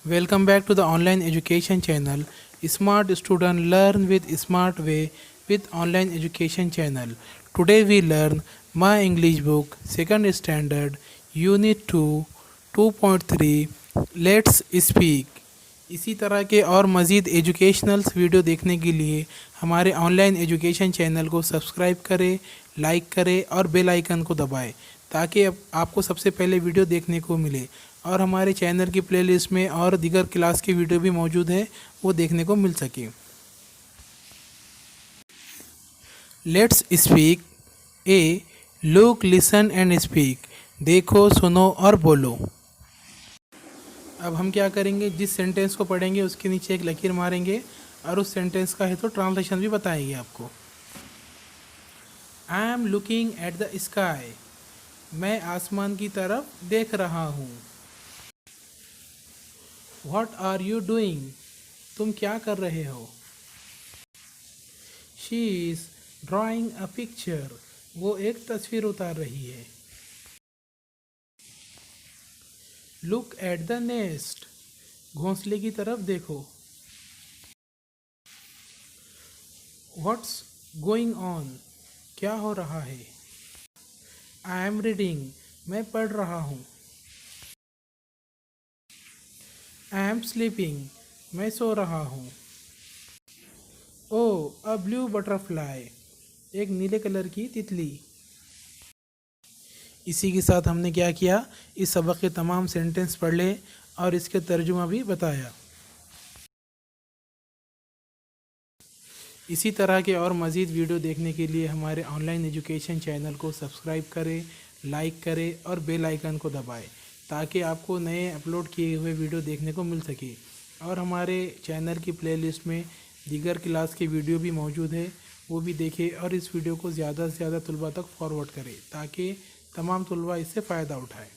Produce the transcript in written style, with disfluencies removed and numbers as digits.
Welcome back to the online education channel. Smart student learn with smart way with online education channel. Today we learn my English book second standard unit 2 2.3 Let's speak. इसी तरह के और मज़ीद educational video देखने के लिए हमारे online education channel को सब्सक्राइब करें, लाइक करें और बेल आइकन को दबाएं ताकि आपको सबसे पहले वीडियो देखने को मिले। और हमारे चैनल की प्लेलिस्ट में और दीगर क्लास की वीडियो भी मौजूद है, वो देखने को मिल सके। Let's speak. A look, listen and speak. देखो, सुनो और बोलो। अब हम क्या करेंगे, जिस सेंटेंस को पढ़ेंगे उसके नीचे एक लकीर मारेंगे और उस सेंटेंस का है तो ट्रांसलेशन भी बताएंगे आपको। I am looking at the sky. मैं आसमान की तरफ देख रहा हूँ। What are you doing? तुम क्या कर रहे हो? She is drawing a picture. वो एक तस्वीर उतार रही है। Look at the nest. घोंसले की तरफ देखो। What's going on? क्या हो रहा है? I am reading. मैं पढ़ रहा हूँ। I am sleeping. मैं सो रहा हूँ। Oh a blue butterfly. एक नीले कलर की तितली। इसी के साथ हमने क्या किया, इस सबक के तमाम सेंटेंस पढ़ ले और इसके तर्जुमा भी बताया। इसी तरह के और मज़ीद वीडियो देखने के लिए हमारे ऑनलाइन एजुकेशन चैनल को सब्सक्राइब करें, लाइक करें और बेल आइकन को दबाएं ताकि आपको नए अपलोड किए हुए वीडियो देखने को मिल सके। और हमारे चैनल की प्लेलिस्ट में दीगर क्लास के वीडियो भी मौजूद है, वो भी देखें और इस वीडियो को ज़्यादा से ज़्यादा तलबा तक फॉरवर्ड करें ताकि तमाम तलबा इससे फ़ायदा उठाएं।